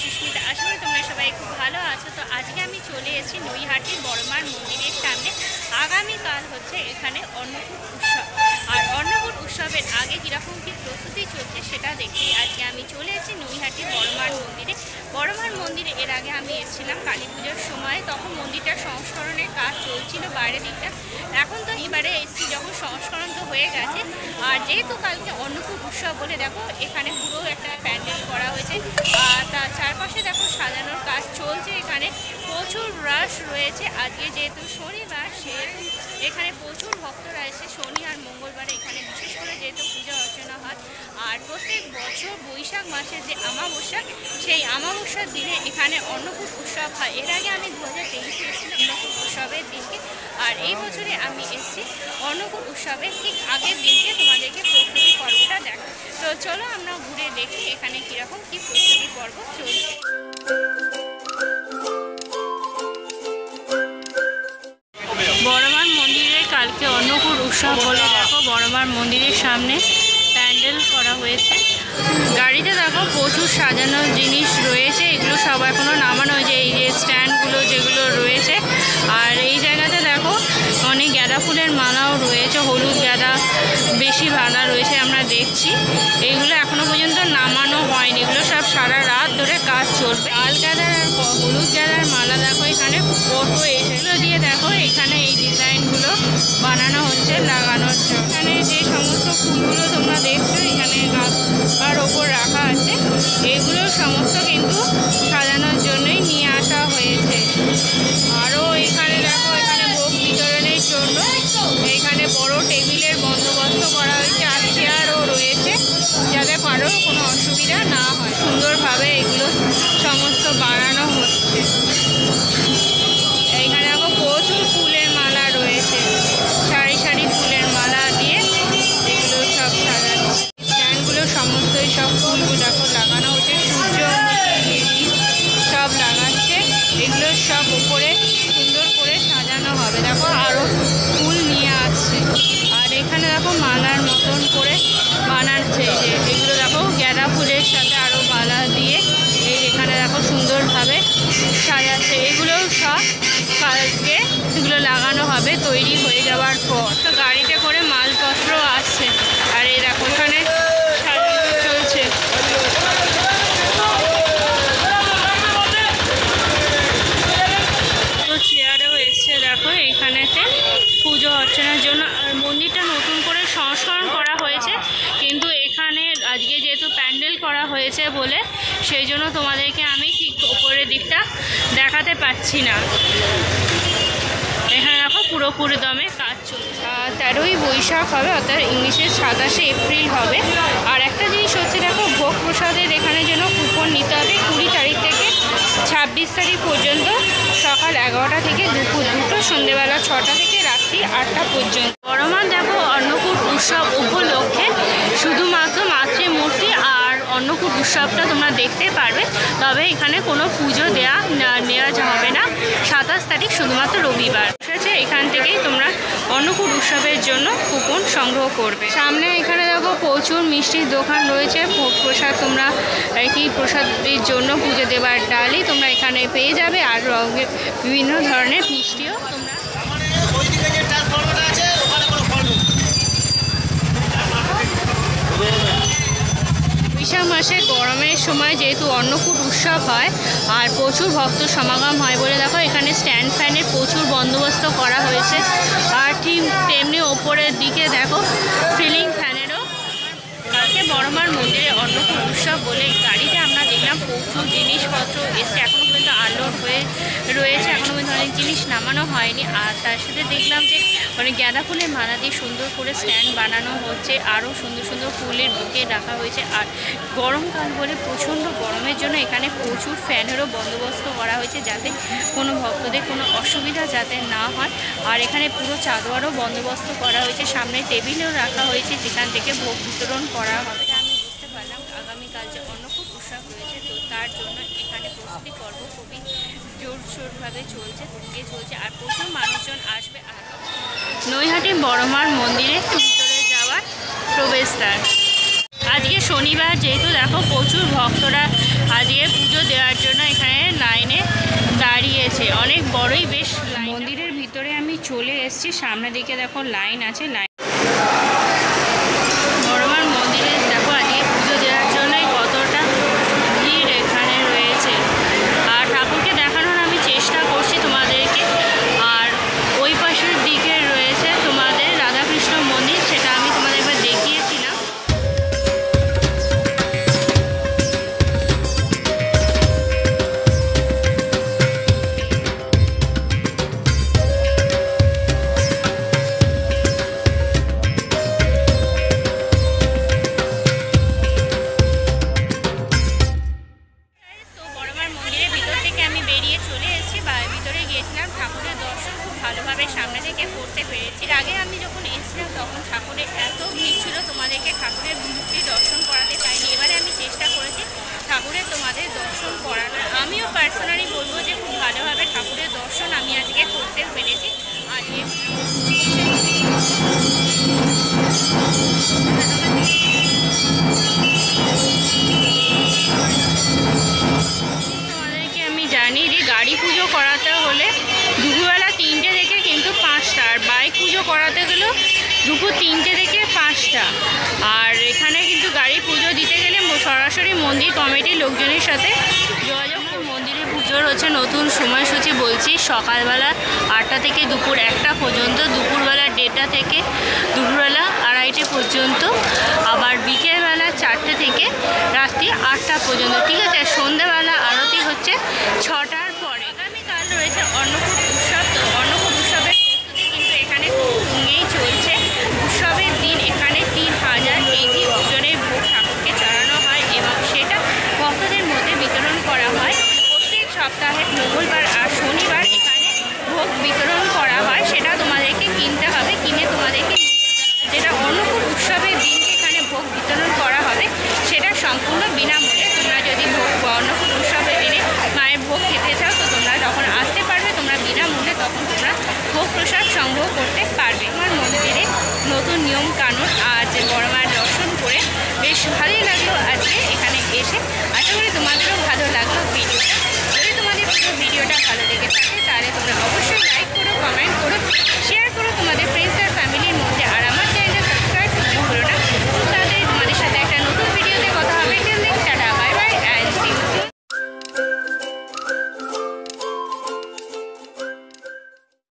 সুস্মিতা। আশা করি তোমরা সবাই খুব ভালো আছো। তো আজকে আমি চলে এসেছি নৈহাটির বড়মার মন্দিরের সামনে। আগামীকাল হচ্ছে এখানে অন্নকূট উৎসব, আর অন্নকূট উৎসবের আগে কীরকম কী প্রস্তুতি চলছে সেটা দেখেই আজকে আমি চলে এসেছি নৈহাটির বড়মার মন্দিরে। বড়মার মন্দিরে এর আগে আমি এসেছিলাম কালী পুজোর সময়, তখন মন্দিরটার সংস্করণের কাজ চলছিল বাইরের দিকটা। এখন তো এবারে এসেছি যখন সংস্করণ তো হয়ে গেছে, আর যেহেতু কালকে অন্নকূট উৎসব বলে দেখো এখানে পুরো একটা প্যান্ডেল করা হয়েছে, আর তার চারপাশে দেখো সাজানোর কাজ চলছে। এখানে প্রচুর রাশ রয়েছে। আজকে যেহেতু শনিবার সেহেতু এখানে প্রচুর ভক্তরা এসে শনি আর মঙ্গলবারে এখানে বিশেষ করে যেহেতু পূজা অর্চনা হয়। আর প্রত্যেক বছর বৈশাখ মাসের যে অমাবস্যা, সেই অমাবস্যার দিনে এখানে অন্নকূট উৎসব হয়। এর আগে আমি 2023-এ এসেছিলাম অন্নকূট উৎসবের দিনকে, আর এই বছরে আমি এসেছি অন্নকূট উৎসবের ঠিক আগের দিনকে তোমাদেরকে প্রস্তুতি পর্বটা দেখো। তো চলো আমরা ঘুরে দেখি এখানে কীরকম কী প্রস্তুতি পর্ব চলছে। বড়মার মন্দিরে কালকে অন্নকূট উৎসব বলে দেখো বড়মার মন্দিরের সামনে প্যান্ডেল করা হয়েছে। গাড়িতে দেখো প্রচুর সাজানোর জিনিস রয়েছে, এগুলো সব এখনও নামানো হয়েছে। এই যে স্ট্যান্ডগুলো যেগুলো রয়েছে, আর এই জায়গাতে দেখো অনেক গাঁদা ফুলের মালাও রয়েছে, হলুদ গাঁদা বেশি মালা রয়েছে আমরা দেখছি। এইগুলো এখনো পর্যন্ত নামানো হয়নি, এগুলো সব সারা রাত ধরে কাজ চলবে। লাল গাঁদার আর হলুদ গাঁদার মালা দেখো এখানে ফটো এগুলো দিয়ে দেখো এখানে এই ডিজাইনগুলো বানানো হচ্ছে লাগানোর জন্য। এখানে যে সমস্ত ফুলগুলো তোমরা দেখছো এখানে গাছটার ওপর রাখা আছে, এগুলো সমস্ত কিন্তু সাজানোর জন্যই নিয়ে আসা হয়েছে। আরও এখানে দেখো এখানে ভোগ বিতরণের জন্য এখানে বড় টেবিলের বন্দোবস্ত করা হয়েছে, আর চেয়ারও রয়েছে যাতে কারোর কোনো অসুবিধা না হয়। সুন্দরভাবে এগুলো সমস্ত বানানো হচ্ছে। এইখানে দেখো প্রচুর ফুলের মালা রয়েছে, সারি সারি ফুলের মালা দিয়ে এগুলো সব সাজানো। স্ট্যান্ডগুলো সমস্তই সব ফুলগুলো দেখো লাগানো হচ্ছে, সূর্যমুখী সব লাগাচ্ছে। এগুলো সব উপরে সুন্দর করে সাজানো হবে। দেখো আরও ফুল নিয়ে আসছে, আর এখানে দেখো মালার মতন করে বানাচ্ছে। যে এগুলো দেখো গাঁদা ফুলের সাথে আরও মালা দিয়ে এই এখানে দেখো সুন্দরভাবে সাজাচ্ছে। এগুলোও সব কালকে এগুলো লাগানো হবে তৈরি হয়ে যাওয়ার পর। তো গাড়িতে করে মালপত্র আসছে, আর এই দেখো এখানে সাজানো চলছে। তো চেয়ারও এসছে দেখো এইখানেতে পুজো অর্চনার জন্য। আর মন্দিরটা নতুন করে সংস্করণ করা হয়েছে, কিন্তু এখানে আজকে যেহেতু প্যান্ডেল করা হয়েছে বলে সেই জন্য তোমাদেরকে আমি ঠিক উপরের দিকটা দেখাতে পাচ্ছি না। এখানে দেখো পুরোপুরি দমে কাজ চলছে। 13ই বৈশাখ হবে, অর্থাৎ ইংলিশের 27শে এপ্রিল হবে। আর একটা জিনিস হচ্ছে দেখো ভোগ প্রসাদের এখানে যেন কুপন নিতে হবে 20 তারিখ থেকে 26 তারিখ পর্যন্ত, সকাল 11টা থেকে দুপুর 2টো, সন্ধ্যেবেলা 6টা থেকে রাত্রি 8টা পর্যন্ত। বড়মার দেখো অন্নকূট উৎসব উপলক্ষে শুধুমাত্র মাতৃমূর্তি আর অন্নকূট উৎসবটা তোমরা দেখতে পারবে, তবে এখানে কোনো পুজো নেওয়া হবে না। 27 তারিখ শুধুমাত্র রবিবার আছে, এখান থেকেই তোমরা অন্নকূট উৎসবের জন্য কুপন সংগ্রহ করবে। সামনে এখানে দেখো প্রচুর মিষ্টির দোকান রয়েছে। ভোগ প্রসাদ তোমরা কি প্রসাদের জন্য পুজো দেবার ডালি তোমরা এখানে পেয়ে যাবে, আর বিভিন্ন ধরনের মিষ্টিও তোমরা। বৈশাখ মাসে গরমের সময় যেহেতু অন্নকূট উৎসব হয় আর প্রচুর ভক্ত সমাগম হয় বলে দেখো এখানে স্ট্যান্ড ফ্যানের প্রচুর বন্দোবস্ত করা হয়েছে। আর ঠিক তেমনি ওপরের দিকে দেখো সিলিং ফ্যানেরও। কালকে বড়মার মন্দিরে অন্নকূট উৎসব বলে গাড়িতে আমরা দেখলাম প্রচুর জিনিসপত্র এসে এখনও পর্যন্ত আনলোড হয়ে রয়েছে, এখনও পর্যন্ত অনেক জিনিস নামানো হয়নি। আর তার সাথে দেখলাম যে অনেক গাঁদা ফুলের মালা দিয়ে সুন্দর করে স্ট্যান্ড বানানো হচ্ছে, আরও সুন্দর সুন্দর ফুলের বুকে রাখা হয়েছে। আর গরমকাল বলে প্রচণ্ড গরমের জন্য এখানে প্রচুর ফ্যানেরও বন্দোবস্ত করা হয়েছে, যাতে কোনো ভক্তদের কোনো অসুবিধা যাতে না হয়। আর এখানে পুরো চাদোয়ারও বন্দোবস্ত করা হয়েছে, সামনে টেবিলও রাখা হয়েছে যেখান থেকে ভোগ বিতরণ করা হবে। আমি বুঝতে পারলাম আগামীকাল যে অন্নকূট উৎসব রয়েছে, তো তার জন্য এখানে প্রস্তুতি পর্ব খুবই জোরসোরভাবে চলছে আর প্রচুর মানুষজন আসবে। আর নৈহাটি বড়মার মন্দিরে ভিতরে যাওয়ার প্রবেশদ্বার। আজকে শনিবার যেহেতু দেখো প্রচুর ভক্তরা আজকে পুজো দেওয়ার জন্য এখানে লাইনে দাঁড়িয়েছে, অনেক বড়ই বেশ। মন্দিরের ভিতরে আমি চলে এসেছি, সামনের দিকে দেখো লাইন আছে। বড়মার মন্দিরে দেখো আজকে পুজো দেওয়ার জন্যই কতটা ভিড় এখানে রয়েছে। আর ঠাকুরকে দেখানোর আমি চেষ্টা করছি তোমাদেরকে। আর ওই পাশের দিকে রয়েছে তোমাদের রাধাকৃষ্ণ মন্দির, সেটা আমি তোমাদের এবার দেখিয়েছিলাম। ঠাকুরের দর্শন খুব ভালোভাবে সামনে থেকে করতে পেরেছি। এর আগে আমি যখন এসেছিলাম তখন ঠাকুরের এত ভিড় ছিল, তোমাদেরকে ঠাকুরের মূর্তি দর্শন করাতে পারিনি। এবারে আমি চেষ্টা করেছি ঠাকুরের তোমাদের দর্শন করানোর। আমিও পার্সোনালি বলবো যে খুব ভালোভাবে ঠাকুরের দর্শন আমি আজকে করতে পেরেছি। আর তোমাদেরকে আমি জানি যে গাড়ি পুজো করাতে হলে দুপুরবেলা 3টে থেকে কিন্তু 5টা, আর বাইক পুজো করাতে গেলেও দুপুর 3টে থেকে 5টা। আর এখানে কিন্তু গাড়ি পুজো দিতে গেলে সরাসরি মন্দির কমিটির লোকজনের সাথে যোগাযোগ। মন্দিরে পুজোর হচ্ছে নতুন সময়সূচি বলছি, সকালবেলা 8টা থেকে দুপুর 1টা পর্যন্ত, দুপুরবেলা 1:30 থেকে দুপুরবেলা 2:30 পর্যন্ত, আবার বিকেলবেলা 4টে থেকে রাত্রি 8টা পর্যন্ত, ঠিক আছে। সন্ধ্যাবেলা আরতি হচ্ছে 6টার পরে। আগামীকাল রয়েছে অন্নকূট উৎসব। তো অন্নকূট উৎসবের প্রস্তুতি কিন্তু এখানে খুব তুঙ্গেই চলছে। উৎসবের দিন এখানে 3000 কেজি ওজনের ভোগ ঠাকুরকে চড়ানো হয় এবং সেটা ভক্তদের মধ্যে বিতরণ করা হয়। প্রত্যেক সপ্তাহে মঙ্গলবার আর শনিবার এখানে ভোগ বিতরণ করা হয়, সেটা তোমাদেরকে কিনতে হবে, কিনে তোমাদেরকে যেটা অন্নকূট উৎসবের দিনকে এখানে ভোগ বিতরণ করা হবে সেটা সম্পূর্ণ বিনামূল্যে। তোমরা যদি ভোগ অন্নকূট উৎসবের দিনে মায়ের ভোগ খেতে চাও তো তোমরা যখন আসতে পারবে, তোমরা বিনামূল্যে তখন তোমরা ভোগ প্রসাদ সংগ্রহ করতে পারবে। আমার মন্দিরে নতুন নিয়ম কানুন আজ বড় মায়ের দর্শন করে বেশ ভালোই লাগলো আজকে এখানে এসে। আশা করি তোমাদেরও ভালো লাগলো ভিডিওটা। যদি তোমাদের পুরো ভিডিওটা ভালো লেগে থাকে তাহলে তোমরা অবশ্যই লাইক করো, কমেন্ট করো, শেয়ার করো তোমাদের